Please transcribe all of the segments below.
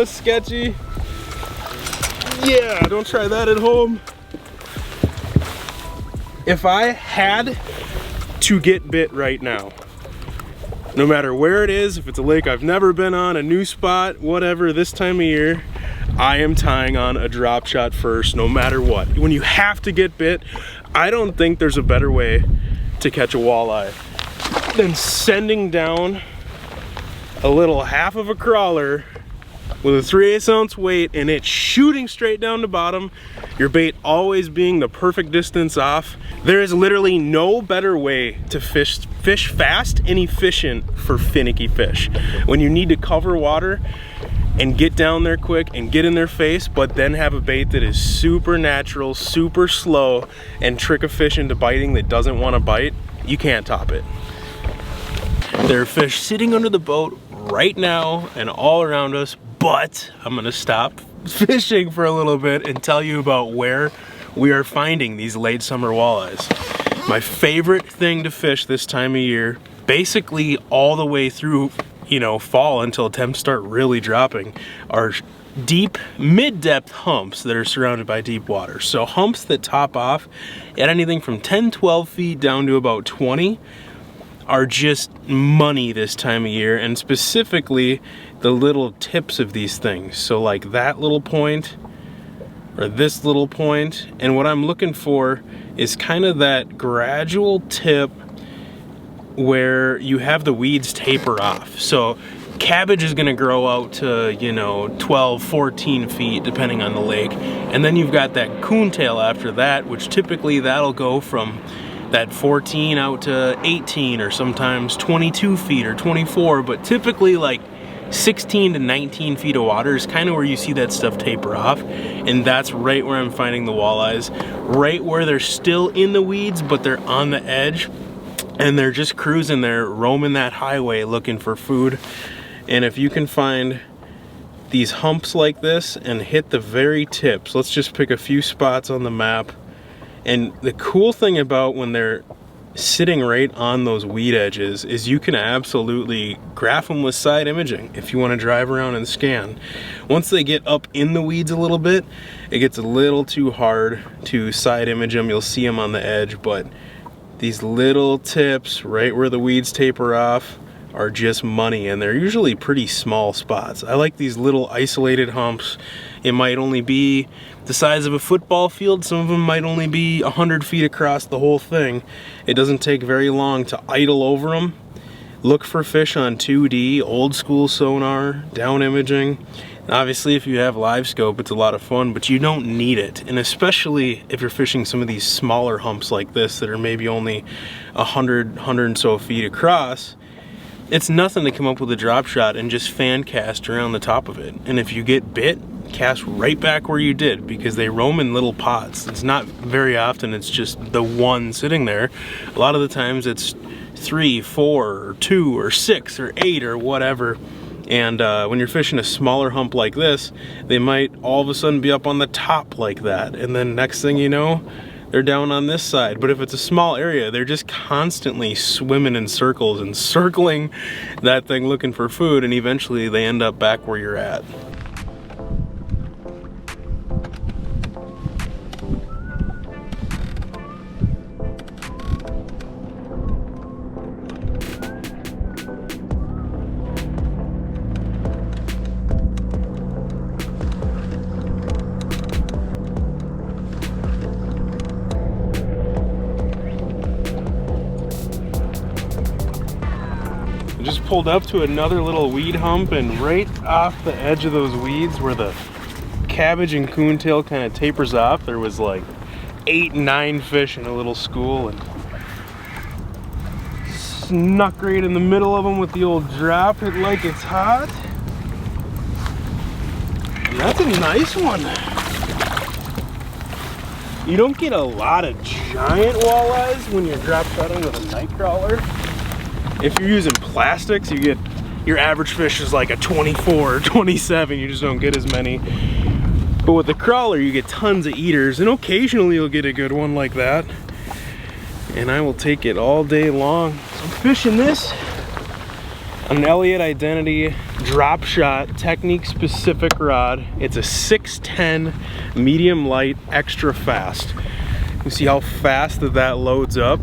was sketchy. Yeah, don't try that at home. If I had to get bit right now, no matter where it is, if it's a lake I've never been on, a new spot, whatever, this time of year, I am tying on a drop shot first, no matter what. When you have to get bit, I don't think there's a better way to catch a walleye than sending down a little half of a crawler with a 3/8 ounce weight and it shooting straight down the bottom, your bait always being the perfect distance off. There is literally no better way to fish fast and efficient for finicky fish. When you need to cover water and get down there quick and get in their face, but then have a bait that is super natural, super slow, and trick a fish into biting that doesn't want to bite, you can't top it. There are fish sitting under the boat right now and all around us, but I'm gonna stop fishing for a little bit and tell you about where we are finding these late summer walleyes. My favorite thing to fish this time of year, basically all the way through, you know, fall until temps start really dropping, are deep, mid-depth humps that are surrounded by deep water. So humps that top off at anything from 10, 12 feet down to about 20 are just money this time of year, and specifically the little tips of these things. So like that little point or this little point, and what I'm looking for is kind of that gradual tip where you have the weeds taper off. So cabbage is gonna grow out to, you know, 12, 14 feet depending on the lake, and then you've got that coontail after that, which typically that'll go from that 14 out to 18 or sometimes 22 feet or 24, but typically like 16 to 19 feet of water is kind of where you see that stuff taper off, and that's right where I'm finding the walleyes, right where they're still in the weeds but they're on the edge and they're just cruising there, roaming that highway looking for food. And if you can find these humps like this and hit the very tips, let's just pick a few spots on the map. And the cool thing about when they're sitting right on those weed edges is you can absolutely graph them with side imaging if you want to drive around and scan. Once they get up in the weeds a little bit, it gets a little too hard to side image them. You'll see them on the edge, but these little tips right where the weeds taper off are just money, and they're usually pretty small spots. I like these little isolated humps. It might only be the size of a football field. Some of them might only be 100 feet across the whole thing. It doesn't take very long to idle over them. Look for fish on 2D, old school sonar, down imaging. And obviously if you have live scope, it's a lot of fun, but you don't need it. And especially if you're fishing some of these smaller humps like this that are maybe only 100 and so feet across, it's nothing to come up with a drop shot and just fan cast around the top of it. And if you get bit, cast right back where you did, because they roam in little pots. It's not very often it's just the one sitting there. A lot of the times it's 3, 4, or 2, or 6, or 8, or whatever. And when you're fishing a smaller hump like this, they might all of a sudden be up on the top like that. And then next thing you know, they're down on this side. But if it's a small area, they're just constantly swimming in circles and circling that thing looking for food, and eventually they end up back where you're at. Just pulled up to another little weed hump, and right off the edge of those weeds where the cabbage and coontail kind of tapers off, there was like 8, 9 fish in a little school, and snuck right in the middle of them with the old drop it like it's hot. And that's a nice one. You don't get a lot of giant walleyes when you're drop shotting with a nightcrawler. If you're using plastics, you get, your average fish is like a 24 or 27, you just don't get as many. But with the crawler, you get tons of eaters, and occasionally you'll get a good one like that. And I will take it all day long. So I'm fishing this On an Elliott Identity Dropshot technique specific rod. It's a 610 medium light extra fast. You see how fast that loads up?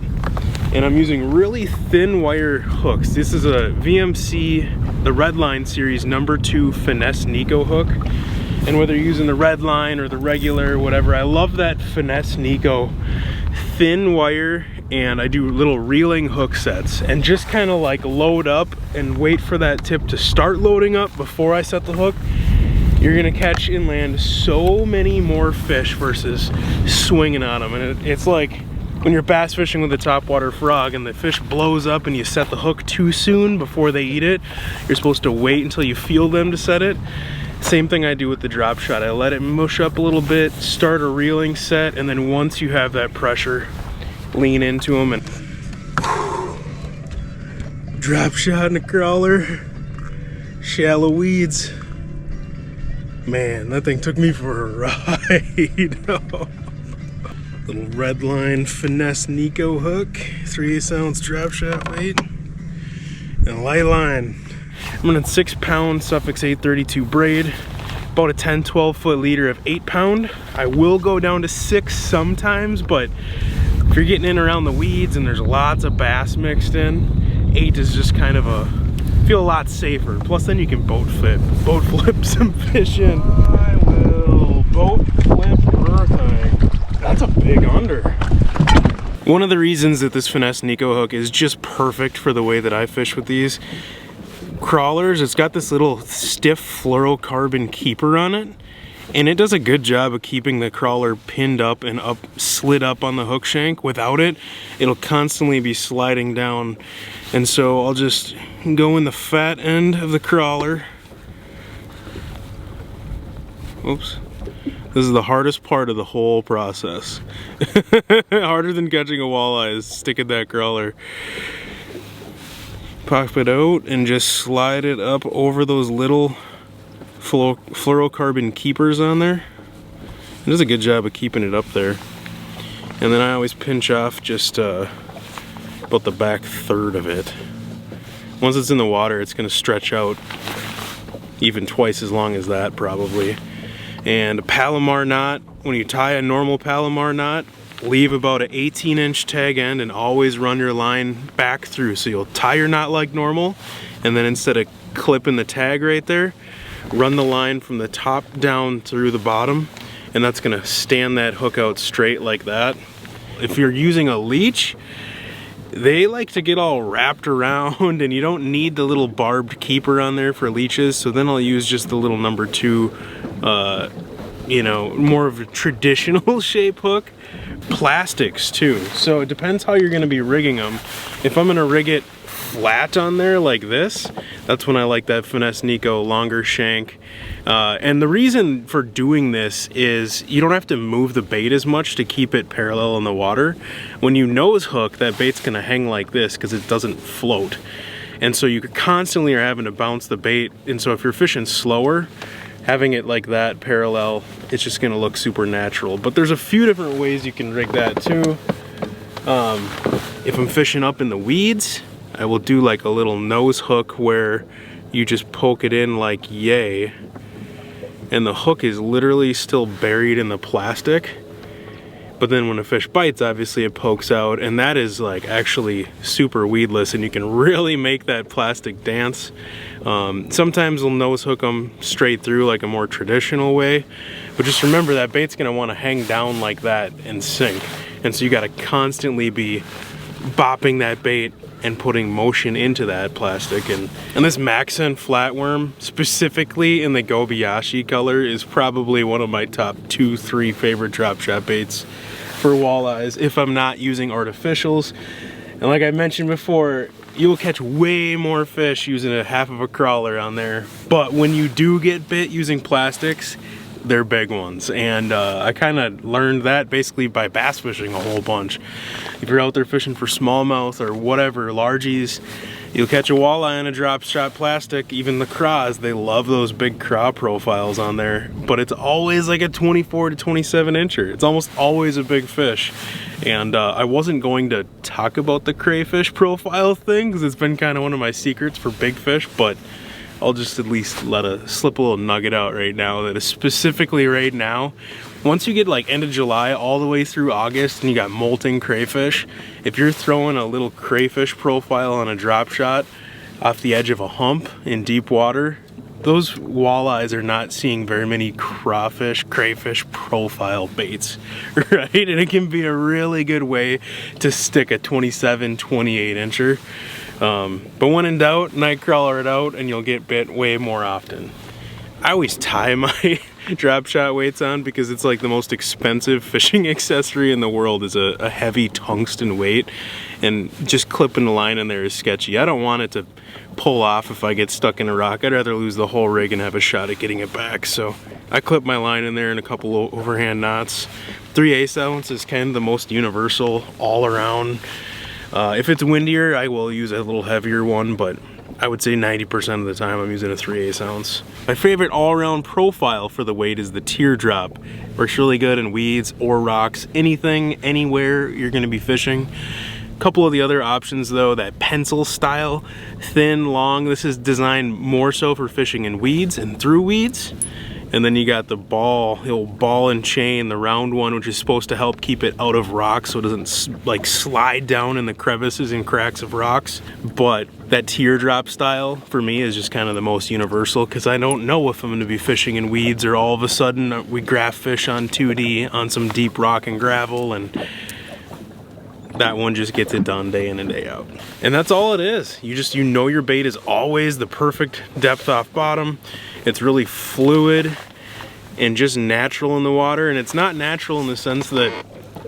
And I'm using really thin wire hooks. This is a VMC, the Redline series #2 Finesse Nico hook. And whether you're using the Redline or the regular, whatever, I love that Finesse Nico thin wire, and I do little reeling hook sets and just kind of like load up and wait for that tip to start loading up before I set the hook. You're gonna catch and land so many more fish versus swinging on them. And it's like when you're bass fishing with a topwater frog and the fish blows up and you set the hook too soon before they eat it. You're supposed to wait until you feel them to set it. Same thing I do with the drop shot. I let it mush up a little bit, start a reeling set, and then once you have that pressure, lean into them and drop shot in a crawler, shallow weeds. Man, that thing took me for a ride. Little Redline Finesse Nico hook, 3/8 ounce drop shot bait, and a light line. I'm running 6 pound Suffix 832 braid, about a 10-12 foot leader of 8 pound. I will go down to 6 sometimes, but if you're getting in around the weeds and there's lots of bass mixed in, 8 is just kind of feel a lot safer. Plus then you can boat flip some fish in. I will boat flip her thing. That's a big under. One of the reasons that this Finesse Nico hook is just perfect for the way that I fish with these crawlers, it's got this little stiff fluorocarbon keeper on it, and it does a good job of keeping the crawler pinned up and slid up on the hook shank. Without it, it'll constantly be sliding down. And so I'll just go in the fat end of the crawler. Oops. This is the hardest part of the whole process. Harder than catching a walleye is sticking that crawler. Pop it out and just slide it up over those little fluorocarbon keepers on there. It does a good job of keeping it up there. And then I always pinch off just about the back third of it. Once it's in the water, it's going to stretch out even twice as long as that probably. And a Palomar knot, when you tie a normal Palomar knot, leave about an 18-inch tag end and always run your line back through. So you'll tie your knot like normal, and then instead of clipping the tag right there, run the line from the top down through the bottom, and that's gonna stand that hook out straight like that. If you're using a leech, they like to get all wrapped around, and you don't need the little barbed keeper on there for leeches, so then I'll use just the little #2, you know, more of a traditional shape hook. Plastics too, so it depends how you're going to be rigging them. If I'm going to rig it flat on there like this, that's when I like that Finesse Nico longer shank. And the reason for doing this is you don't have to move the bait as much to keep it parallel in the water. When you nose hook, that bait's going to hang like this because it doesn't float, and so you constantly are having to bounce the bait. And so if you're fishing slower, having it like that parallel, it's just gonna look super natural. But there's a few different ways you can rig that too. If I'm fishing up in the weeds, I will do like a little nose hook where you just poke it in like yay, and the hook is literally still buried in the plastic. But then when a fish bites, obviously it pokes out, and that is like actually super weedless, and you can really make that plastic dance. Sometimes we'll nose hook them straight through like a more traditional way, but just remember that bait's gonna wanna hang down like that and sink. And so you gotta constantly be bopping that bait and putting motion into that plastic. And this Maxon flatworm, specifically in the Gobiyashi color, is probably one of my top 2-3 favorite drop shot baits for walleyes if I'm not using artificials. And like I mentioned before, you'll catch way more fish using a half of a crawler on there. But when you do get bit using plastics, they're big ones. And I kind of learned that basically by bass fishing a whole bunch. If you're out there fishing for smallmouth or whatever, largies, you'll catch a walleye on a drop shot plastic. Even the craws, they love those big craw profiles on there, but it's always like a 24 to 27 incher. It's almost always a big fish. And I wasn't going to talk about the crayfish profile thing because it's been kind of one of my secrets for big fish, but I'll just at least slip a little nugget out right now that is specifically right now. Once you get like end of July all the way through August and you got molting crayfish, if you're throwing a little crayfish profile on a drop shot off the edge of a hump in deep water, those walleyes are not seeing very many crawfish, crayfish profile baits, right? And it can be a really good way to stick a 27, 28 incher. But when in doubt, nightcrawler it out and you'll get bit way more often. I always tie my drop shot weights on because it's like the most expensive fishing accessory in the world is a heavy tungsten weight, and just clipping the line in there is sketchy. I don't want it to pull off if I get stuck in a rock. I'd rather lose the whole rig and have a shot at getting it back. So I clip my line in there in a couple of overhand knots. 3/8 ounce is kind of the most universal all around. If it's windier, I will use a little heavier one, but I would say 90% of the time I'm using a 3/8 ounce. My favorite all-around profile for the weight is the teardrop. Works really good in weeds or rocks, anything, anywhere you're gonna be fishing. A couple of the other options though, that pencil style, thin, long, this is designed more so for fishing in weeds and through weeds. And then you got the old ball and chain, the round one, which is supposed to help keep it out of rocks so it doesn't like slide down in the crevices and cracks of rocks. But that teardrop style for me is just kind of the most universal because I don't know if I'm going to be fishing in weeds or all of a sudden we graph fish on 2D on some deep rock and gravel, and that one just gets it done day in and day out. And that's all it is. You know your bait is always the perfect depth off bottom. It's really fluid and just natural in the water. And it's not natural in the sense that,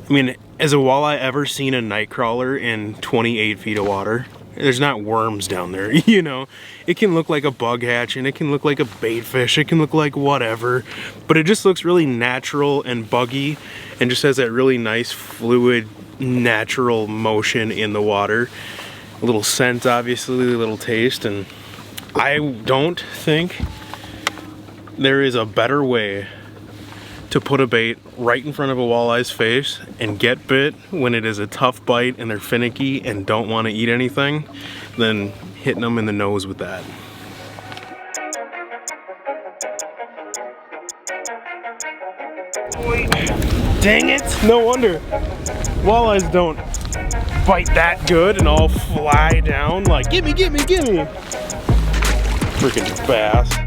I mean, has a walleye ever seen a nightcrawler in 28 feet of water? There's not worms down there, you know? It can look like a bug hatch and it can look like a bait fish. It can look like whatever, but it just looks really natural and buggy and just has that really nice fluid, natural motion in the water. A little scent, obviously, a little taste, and I don't think there is a better way to put a bait right in front of a walleye's face and get bit when it is a tough bite and they're finicky and don't want to eat anything than hitting them in the nose with that. Dang it! No wonder walleyes don't bite that good and all fly down like gimme, gimme, gimme. Freaking bass.